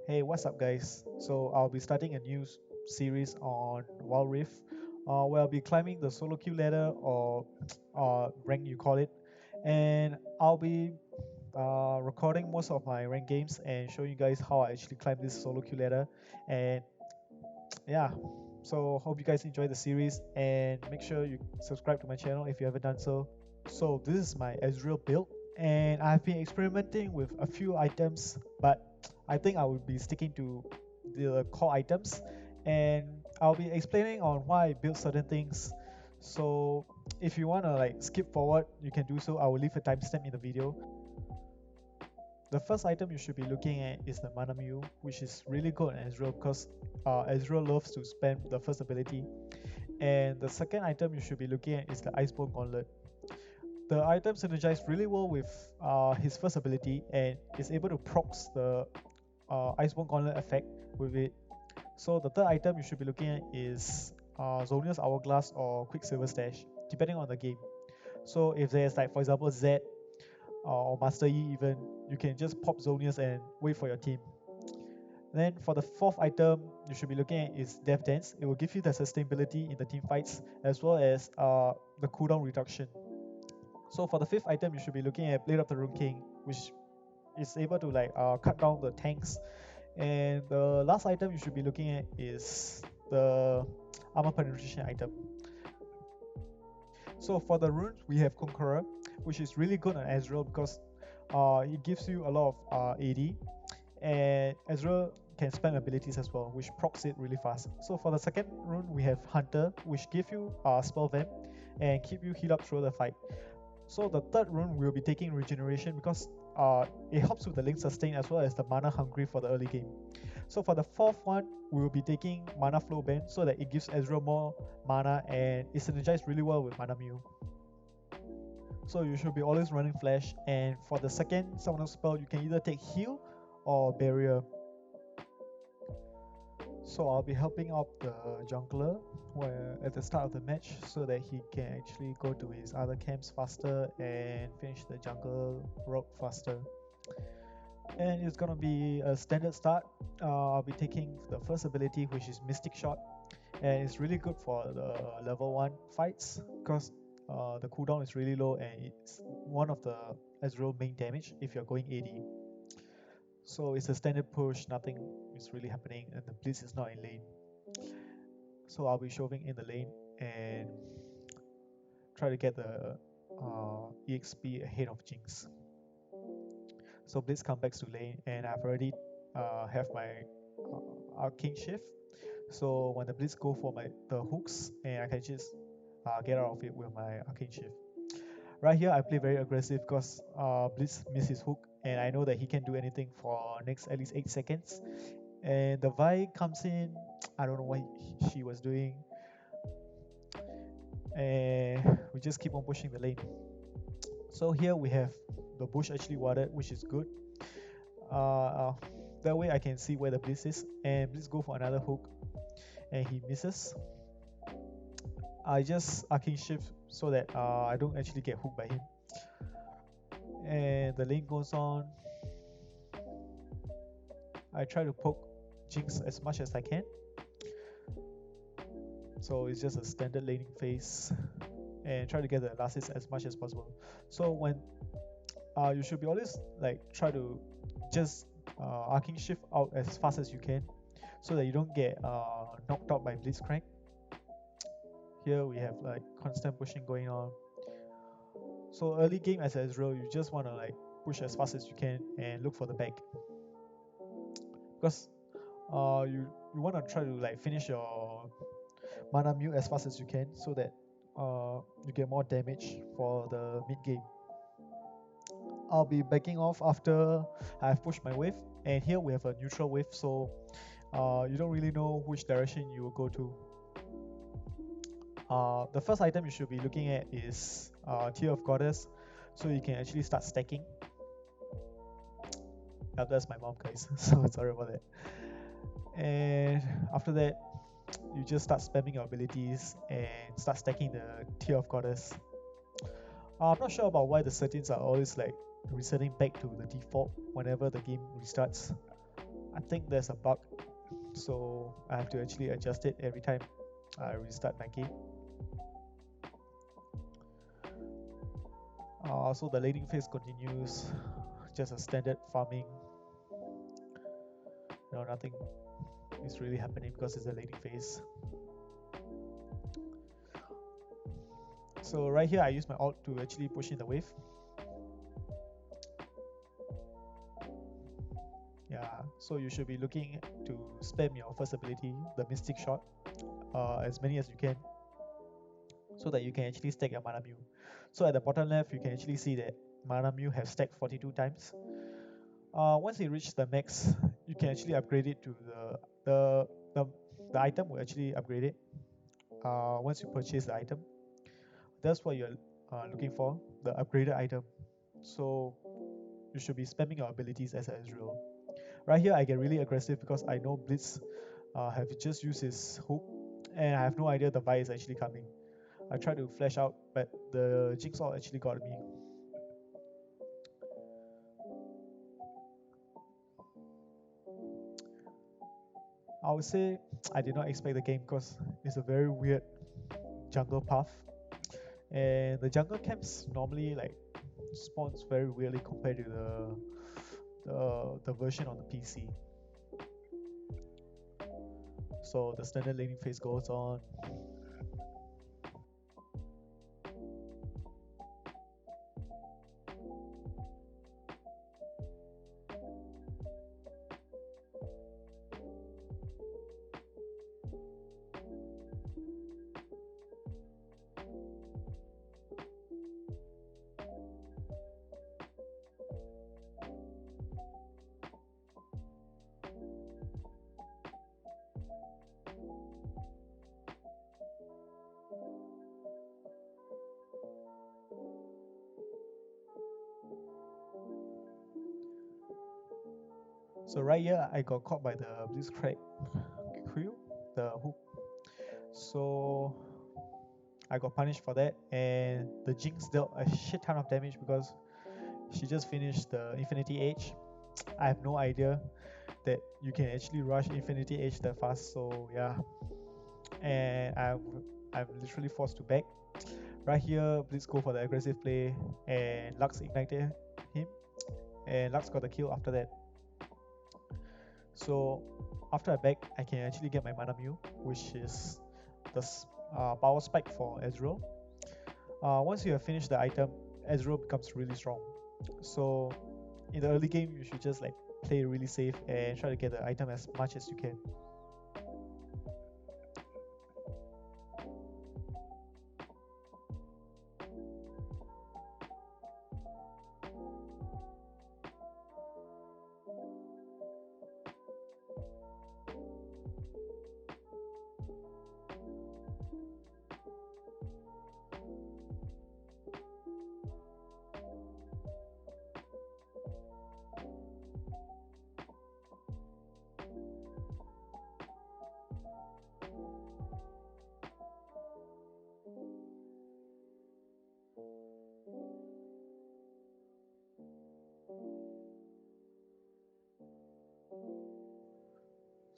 Hey, what's up, guys? So I'll be starting a new series on Wild Rift, where I'll be climbing the solo queue ladder or rank you call it, and I'll be recording most of my rank games and showing you guys how I actually climb this solo queue ladder. And yeah, so hope you guys enjoy the series and make sure you subscribe to my channel if you haven't done so. So this is my Ezreal build, and I've been experimenting with a few items, but I think I will be sticking to the core items, and I'll be explaining on why I built certain things. So if you wanna like skip forward, you can do so. I will leave a timestamp in the video. The first item you should be looking at is the Mana Mew, which is really good on Ezreal because Ezreal loves to spam the first ability. And the second item you should be looking at is the Iceborne Gauntlet. The item synergizes really well with his first ability and is able to procs the Iceborne Gauntlet effect with it. So the third item you should be looking at is Zonia's Hourglass or Quicksilver Stash, depending on the game. So if there's like for example Z or Master Yi even, you can just pop Zonia's and wait for your team. Then for the fourth item you should be looking at is Death Dance. It will give you the sustainability in the team fights as well as the cooldown reduction. So for the fifth item, you should be looking at Blade of the Rune King, which is able to like cut down the tanks. And the last item you should be looking at is the armor penetration item. So for the runes, we have Conqueror, which is really good on Ezreal because it gives you a lot of AD, and Ezreal can spam abilities as well, which procs it really fast. So for the second rune, we have Hunter, which give you spell vamp and keep you healed up through the fight. So the third rune will be taking regeneration because it helps with the link sustain as well as the mana hungry for the early game. So for the fourth one, we will be taking mana flow band so that it gives Ezreal more mana and it synergizes really well with Mana Mew. So you should be always running flash, and for the second summoner spell you can either take heal or barrier. So I'll be helping out the jungler where at the start of the match so that he can actually go to his other camps faster and finish the jungle route faster. And it's gonna be a standard start. I'll be taking the first ability, which is Mystic Shot, and it's really good for the level 1 fights because the cooldown is really low and it's one of the Ezreal main damage if you're going AD. So it's a standard push, nothing is really happening, and the Blitz is not in lane. So I'll be shoving in the lane and try to get the EXP ahead of Jinx. So Blitz comes back to lane, and I've already have my Arcane Shift. So when the Blitz go for the hooks, and I can just get out of it with my Arcane Shift. Right here, I play very aggressive because Blitz missed his hook, and I know that he can do anything for next at least 8 seconds. And the Vi comes in, I don't know what she was doing, and we just keep on pushing the lane. So here we have the bush actually watered, which is good. That way I can see where the Blitz is, and Blitz go for another hook, and he misses. I just Arcane Shift so that I don't actually get hooked by him. And the lane goes on. I try to poke Jinx as much as I can. So it's just a standard laning phase, and try to get the last hit as much as possible. So when you should be always like try to just Arcane Shift out as fast as you can so that you don't get knocked out by Blitzcrank. Here we have like constant pushing going on. So early game as Ezreal, you just want to like push as fast as you can and look for the back, because you want to try to like finish your Mana Mew as fast as you can so that you get more damage for the mid game. I'll be backing off after I've pushed my wave, and here we have a neutral wave, so you don't really know which direction you will go to. The first item you should be looking at is Tear of Goddess, so you can actually start stacking. That's my mom, guys, so sorry about that. And after that, you just start spamming your abilities and start stacking the Tear of Goddess. I'm not sure about why the settings are always like resetting back to the default whenever the game restarts. I think there's a bug, so I have to actually adjust it every time I restart my game. So the laning phase continues, just a standard farming. Nothing is really happening because it's a laning phase. So right here, I use my ult to actually push in the wave. Yeah, so you should be looking to spam your first ability, the Mystic Shot, as many as you can, so that you can actually stack your mana mule. So at the bottom left, you can actually see that mana mule have stacked 42 times. Once it reaches the max, you can actually upgrade it to the item will actually upgrade it. Once you purchase the item, that's what you're looking for, the upgraded item. So you should be spamming your abilities as an Ezreal. Right here, I get really aggressive because I know Blitz have just used his hook, and I have no idea the Vi is actually coming. I tried to flash out, but the Jigsaw actually got me. I would say I did not expect the game because it's a very weird jungle path, and the jungle camps normally like spawns very weirdly compared to the version on the PC. So the standard laning phase goes on. So right here, I got caught by the Blitzcrank Quill, the hook. So I got punished for that, and the Jinx dealt a shit ton of damage because she just finished the Infinity Age. I have no idea that you can actually rush Infinity Age that fast. So yeah, and I'm literally forced to back. Right here, Blitz go for the aggressive play, and Lux ignited him, and Lux got the kill after that. So after I back, I can actually get my mana mule, which is the power spike for Ezreal. Once you have finished the item, Ezreal becomes really strong. So in the early game, you should just like play really safe and try to get the item as much as you can.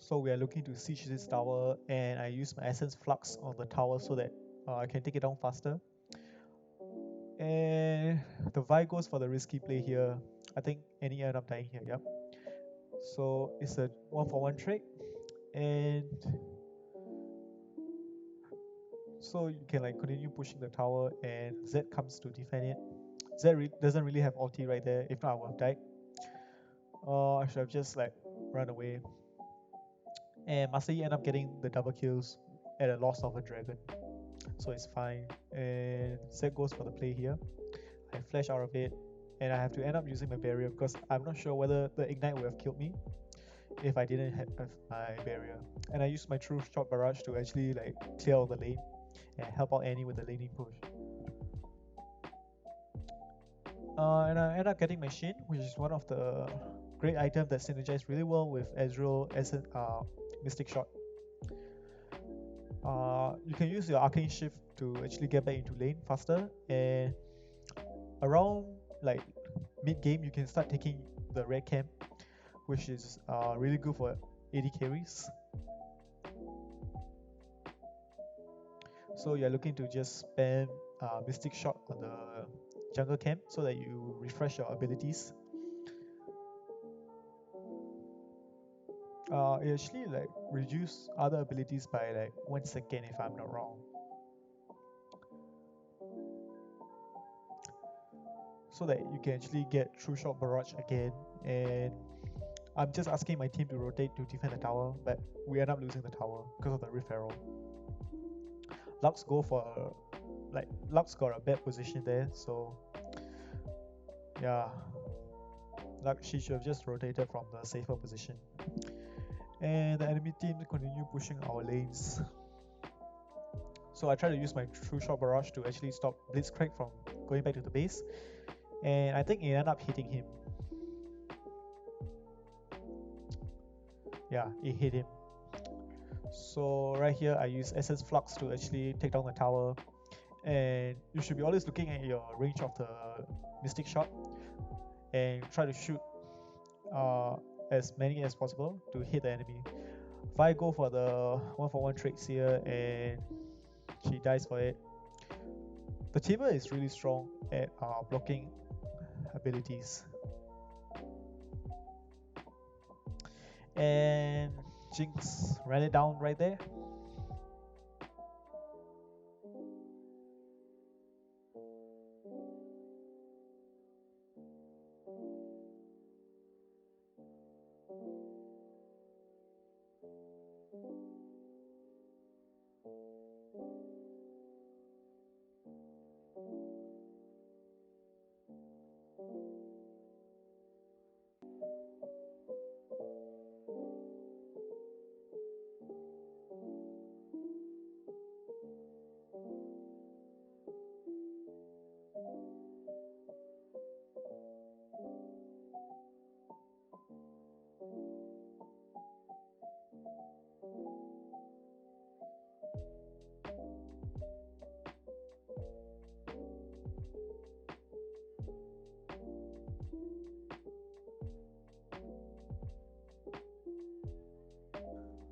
So we are looking to siege this tower, and I use my Essence Flux on the tower so that I can take it down faster. And the Vi goes for the risky play here. I think any end up dying here, yep. So it's a 1-for-1 trade, and so you can like continue pushing the tower, and Z comes to defend it. Doesn't really have ulti right there. If not, I would have died. I should have just like run away. And Master Yi end up getting the double kills at a loss of a dragon, so it's fine. And Z goes for the play here. I flash out of it, and I have to end up using my barrier because I'm not sure whether the ignite would have killed me if I didn't have my barrier. And I used my true shot barrage to actually like clear all the lane and help out Annie with the laning push. And I end up getting my Shin, which is one of the great items that synergize really well with Ezreal as a Mystic Shot. You can use your Arcane Shift to actually get back into lane faster, and around like mid game you can start taking the red camp, which is really good for AD carries. So you're looking to just spam Mystic Shot on the jungle camp so that you refresh your abilities. It actually like reduce other abilities by like 1 second if I'm not wrong. So that you can actually get True Shot Barrage again. And I'm just asking my team to rotate to defend the tower, but we end up losing the tower because of the Rift Arrow. Lux go for like Lux got a bad position there, so yeah, Lux she should have just rotated from the safer position. And the enemy team continue pushing our lanes. So I try to use my True Shot Barrage to actually stop Blitzcrank from going back to the base, and I think it ended up hitting him. Yeah, it hit him. So right here I use Essence Flux to actually take down the tower, and you should be always looking at your range of the Mystic Shot and try to shoot uh, as many as possible to hit the enemy. If I go for the 1-for-1 trades here and she dies for it, the Chamber is really strong at blocking abilities. And Jinx ran it down right there.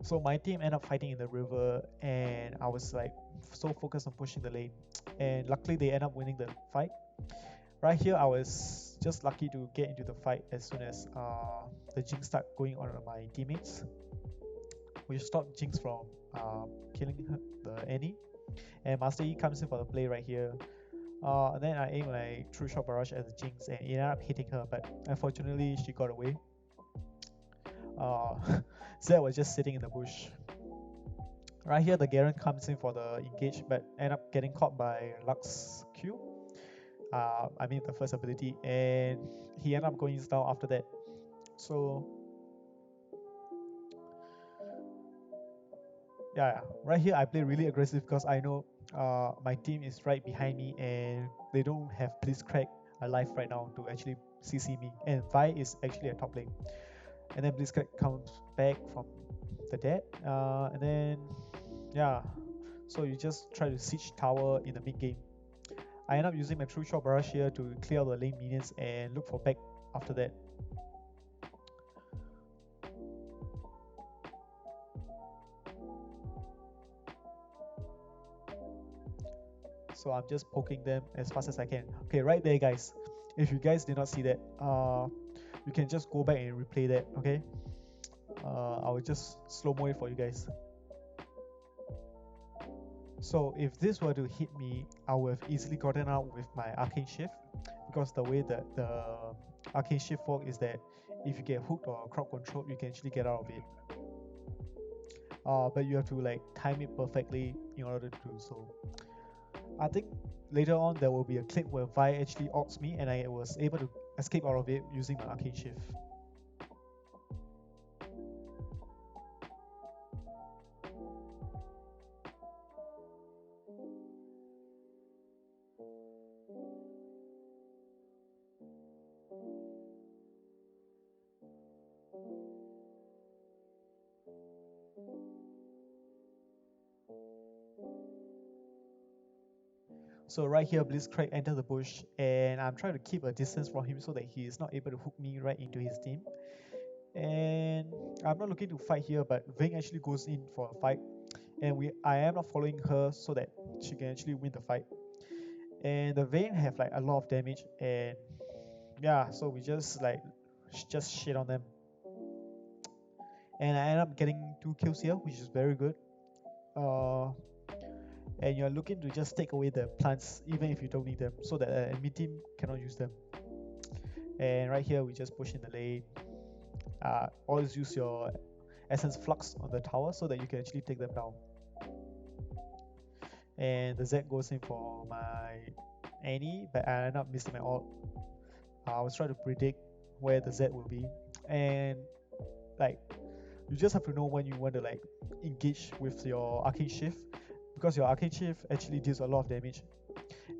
So my team ended up fighting in the river, and I was like so focused on pushing the lane, and luckily they end up winning the fight. Right here, I was just lucky to get into the fight as soon as the Jinx start going on my teammates, which stopped Jinx from killing the Annie. And Master Yi comes in for the play right here. And then I aim my True Shot Barrage at the Jinx, and it ended up hitting her, but unfortunately she got away. Zed was just sitting in the bush. Right here, the Garen comes in for the engage, but end up getting caught by Lux Q. I mean the first ability, and he ended up going down after that. So yeah, right here I play really aggressive because I know my team is right behind me and they don't have Blitzcrank alive right now to actually CC me. And Vi is actually a top lane, and then Blitzcrank comes back from the dead, and then yeah, so you just try to siege tower in the mid game. I end up using my True Shot Barrage here to clear the lane minions and look for back after that. So I'm just poking them as fast as I can. Okay, right there, guys. If you guys did not see that, you can just go back and replay that. Okay. I will just slow mo it for you guys. So if this were to hit me, I would have easily gotten out with my Arcane Shift, because the way that the Arcane Shift work is that if you get hooked or crowd control, you can actually get out of it. But you have to like time it perfectly in order to do so. I think later on there will be a clip where Vi actually ults me and I was able to escape out of it using my Arcane Shift. So right here, Blitzcrank entered the bush, and I'm trying to keep a distance from him so that he is not able to hook me right into his team. And I'm not looking to fight here, but Vayne actually goes in for a fight, and I am not following her so that she can actually win the fight. And the Vayne have like a lot of damage, and yeah, so we just like just shit on them, and I end up getting 2 kills here, which is very good. Uh, and you're looking to just take away the plants even if you don't need them, so that the enemy team cannot use them. And right here we just push in the lane. Always use your essence flux on the tower so that you can actually take them down. And the Z goes in for my Annie, but I end up missing my ult. I was trying to predict where the Z will be, and like you just have to know when you want to like engage with your arcane shift, because your arcane shift actually deals a lot of damage.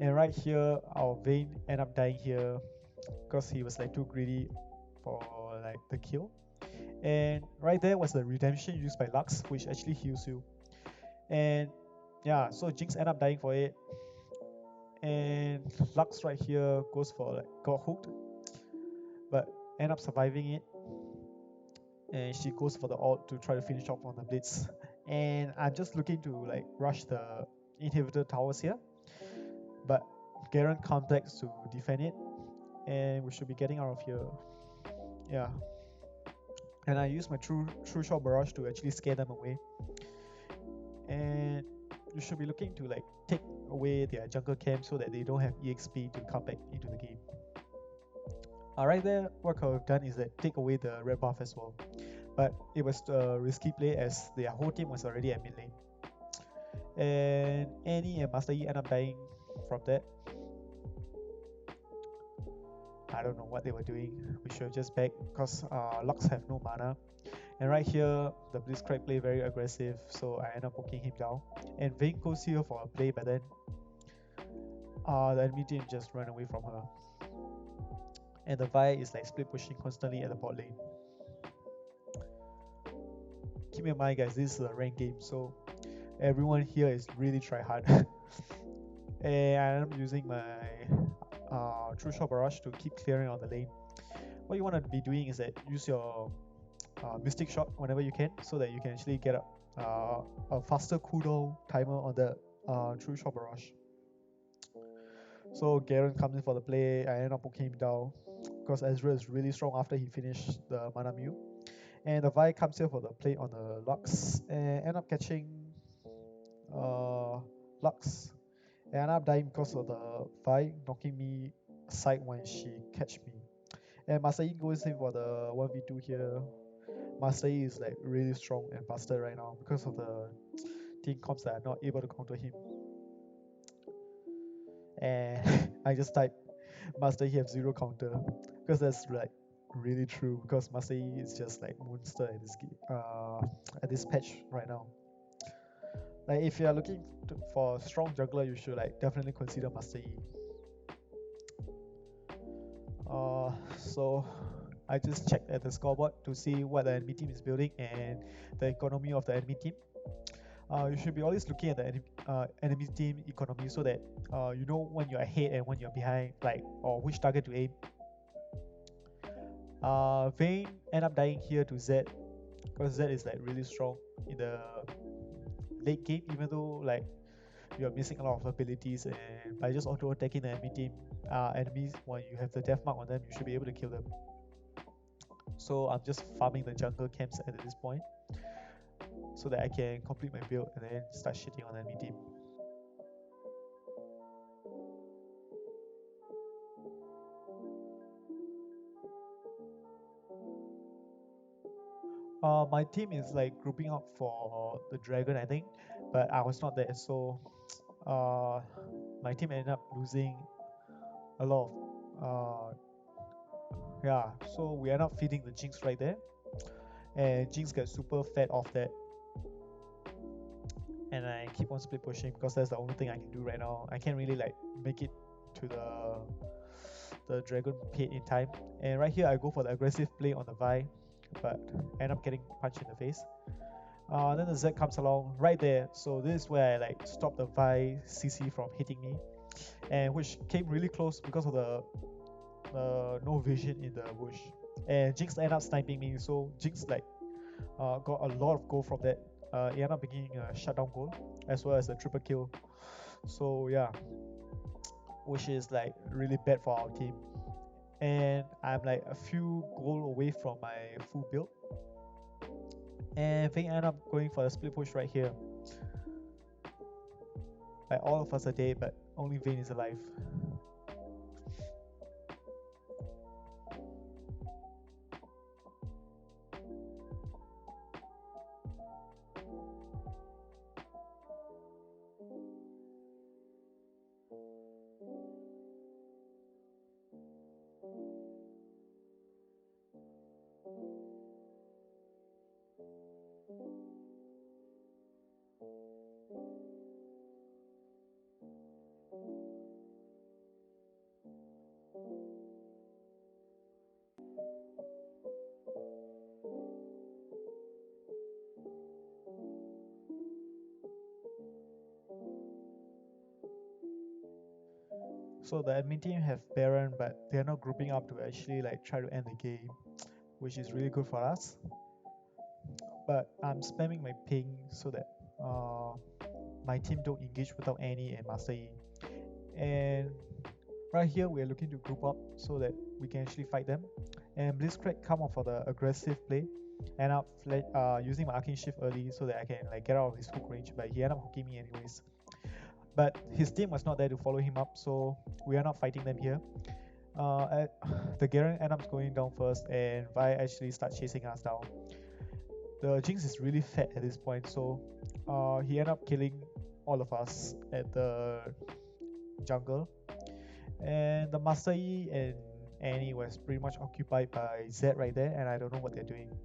And right here our Vayne end up dying here because he was like too greedy for like the kill. And right there was the redemption used by Lux, which actually heals you. And yeah, so Jinx end up dying for it, and Lux right here goes for like got hooked, but end up surviving it, and she goes for the ult to try to finish off on the blitz. And I'm just looking to like rush the inhibitor towers here, but Garen comes to defend it, and we should be getting out of here. Yeah, and I use my true shot barrage to actually scare them away. And you should be looking to like take away their jungle camp so that they don't have EXP to come back into the game. Right there, what I could have done is that take away the red buff as well, but it was a risky play as their whole team was already at mid lane. And Annie and Master Yi end up dying from that. I don't know what they were doing. We should have just back because Lux have no mana. And right here, the Blitzcrank play very aggressive, so I end up poking him down. And Vayne goes here for a play, but then the enemy team just run away from her. And the Vi is like split pushing constantly at the bot lane. Keep in mind, guys, this is a ranked game, so everyone here is really try hard. And I am using my True Shot Barrage to keep clearing on the lane. What you want to be doing is that use your Mystic Shot whenever you can, so that you can actually get a faster cooldown timer on the True Shot Barrage. So Garen comes in for the play. I end up poking him down because Ezreal is really strong after he finished the mana mew. And the Vi comes here for the play on the Lux and end up catching Lux. And I end up dying because of the Vi knocking me aside when she catch me. And Master Yi goes in for the 1v2 here. Master Yi is like really strong and busted right now because of the team comps that are not able to counter him. And I just type Master Yi have 0 counter because that's like really true, because Master Yi is just like monster at this game, at this patch right now. Like if you are looking for a strong jungler, you should like definitely consider Master Yi. So I just checked at the scoreboard to see what the enemy team is building and the economy of the enemy team. You should be always looking at the enemy team economy so that you know when you're ahead and when you're behind, like, or which target to aim. Vayne end up dying here to Z because Z is like really strong in the late game, even though like you're missing a lot of abilities, and by just auto attacking the enemy team, enemies, when you have the death mark on them, you should be able to kill them. So I'm just farming the jungle camps at this point so that I can complete my build and then start shitting on the enemy team. My team is like grouping up for the dragon, I think, but I was not there, so my team ended up losing a lot of yeah. So we end up feeding the Jinx right there, and Jinx gets super fed off that, and I keep on split pushing because that's the only thing I can do right now. I can't really like make it to the dragon pit in time. And right here I go for the aggressive play on the Vi, but end up getting punched in the face. Then the Z comes along right there, so this is where I like stop the Vi CC from hitting me, and which came really close because of the no vision in the bush. and Jinx ended up sniping me. So Jinx like got a lot of gold from that. It ended up being a shutdown goal as well as a triple kill. So yeah, which is like really bad for our team. And I'm like a few goal away from my full build. And Vayne ended up going for the split push right here. Like all of us are dead, but only Vayne is alive. So the admin team have Baron, but they're not grouping up to actually like try to end the game, which is really good for us. But I'm spamming my ping so that uh, my team don't engage without Annie and Master Yi. And right here we're looking to group up so that we can actually fight them. And Blitzcrank come up for the aggressive play, end up using my arcane shift early so that I can like get out of his hook range, but he ended up hooking me anyways. But his team was not there to follow him up, so we are not fighting them here. The Garen ends up going down first, and Vi actually starts chasing us down. The Jinx is really fat at this point, so he ended up killing all of us at the jungle. And the Master Yi and Annie was pretty much occupied by Zed right there, and I don't know what they're doing.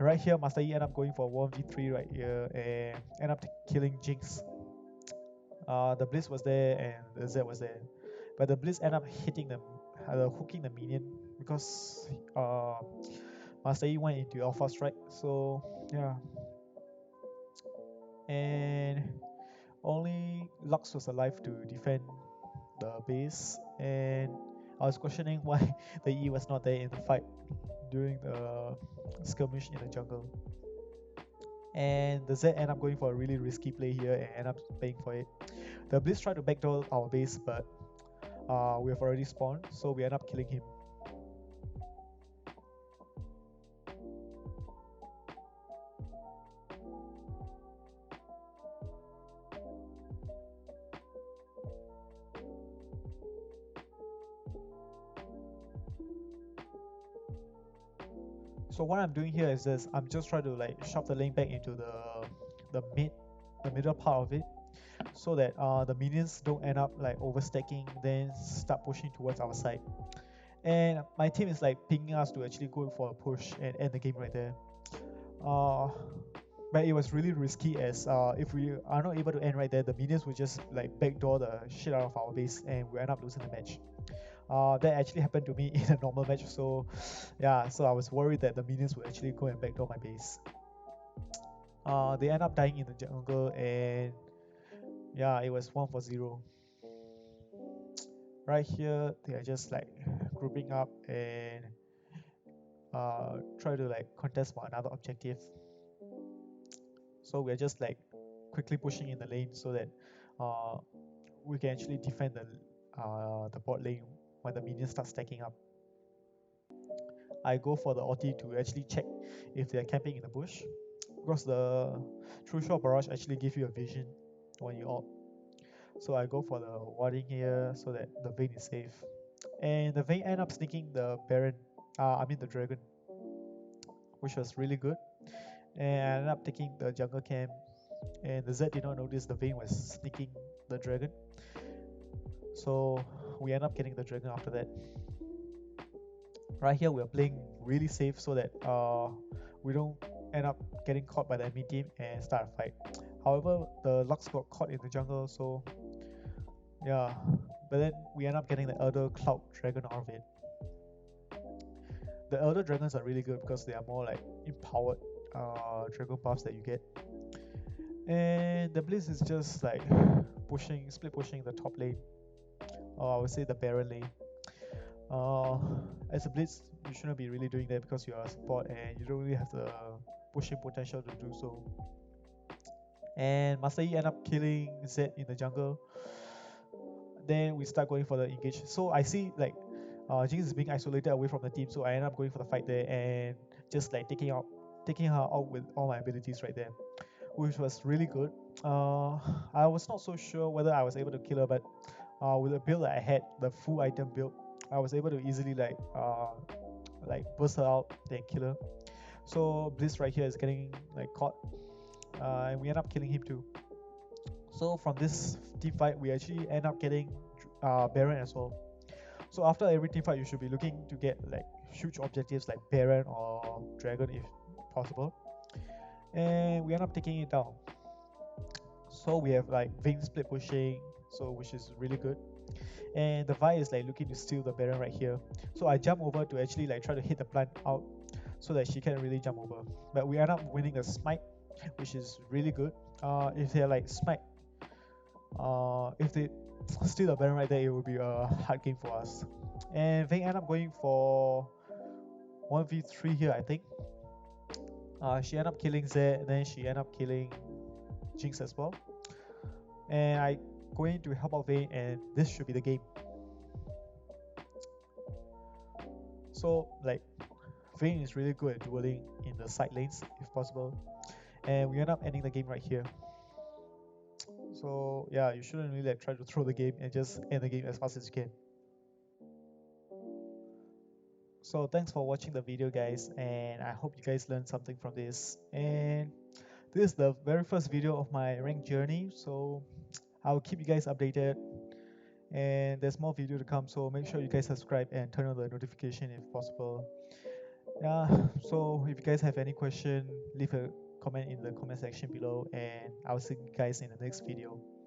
Right here, Master Yi ended up going for 1v3 right here and ended up killing Jinx. The Blitz was there and the Zed was there, but the Blitz ended up hitting them, hooking the minion because Master Yi went into Alpha Strike. So yeah, and only Lux was alive to defend the base, and I was questioning why the E was not there in the fight during the skirmish in the jungle. And the Z end up going for a really risky play here and end up paying for it. The Blitz tried to backdoor our base, but we have already spawned, so we end up killing him. So what I'm doing here is this: I'm just trying to like shove the lane back into the middle part of it, so that the minions don't end up like overstacking, then start pushing towards our side. And my team is like pinging us to actually go for a push and end the game right there. Uh, but it was really risky as if we are not able to end right there, the minions will just like backdoor the shit out of our base and we end up losing the match. That actually happened to me in a normal match, so yeah, so I was worried that the minions would actually go and backdoor my base. They end up dying in the jungle, and yeah, it was 1-0. Right here, they are just like grouping up and try to like contest for another objective. So we're just like quickly pushing in the lane so that uh, we can actually defend the bot lane when the minions start stacking up. I go for the ulti to actually check if they're camping in the bush, because the True Shot Barrage actually gives you a vision when you ult. So I go for the warding here so that the Vayne is safe. And the Vayne end up sneaking the Baron, the Dragon, which was really good. And I ended up taking the jungle camp, and the Zed did not notice the Vayne was sneaking the Dragon. So we end up getting the Dragon after that. Right here we are playing really safe so that we don't end up getting caught by the enemy team and start a fight. However, the Lux got caught in the jungle, so yeah. But then we end up getting the Elder Cloud Dragon out of it. The Elder Dragons are really good because they are more like empowered dragon buffs that you get. And the Blitz is just like split pushing the top lane, or I would say the Baron lane. Uh, as a blitz, you shouldn't be really doing that because you are a support and you don't really have the pushing potential to do so. And Masai end up killing Zed in the jungle. Then we start going for the engage. So I see like Jinx is being isolated away from the team, so I end up going for the fight there and just like taking her out with all my abilities right there, which was really good. I was not so sure whether I was able to kill her, but with the build that I had, the full item build, I was able to easily like burst her out then kill her. So Bliss right here is getting like caught, and we end up killing him too. So from this team fight, we actually end up getting Baron as well. So after every team fight, you should be looking to get like huge objectives like Baron or Dragon if possible, and we end up taking it down. So we have like Vayne split pushing, so which is really good. And the Vi is like looking to steal the Baron right here. So I jump over to actually like try to hit the plant out so that she can't really jump over. But we end up winning the smite, which is really good. If they're like smite, if they steal the Baron right there, it would be a hard game for us. And they end up going for 1v3 here, I think. She end up killing Zed, then she end up killing Jinx as well. And I going to help out Vayne, and this should be the game. So like Vayne is really good at dueling in the side lanes if possible, and we end up ending the game right here. So yeah, you shouldn't really like try to throw the game and just end the game as fast as you can. So thanks for watching the video, guys, and I hope you guys learned something from this. And this is the very first video of my rank journey, so I'll keep you guys updated. And there's more video to come, so make sure you guys subscribe and turn on the notification if possible. Yeah, so if you guys have any question, leave a comment in the comment section below, and I'll see you guys in the next video.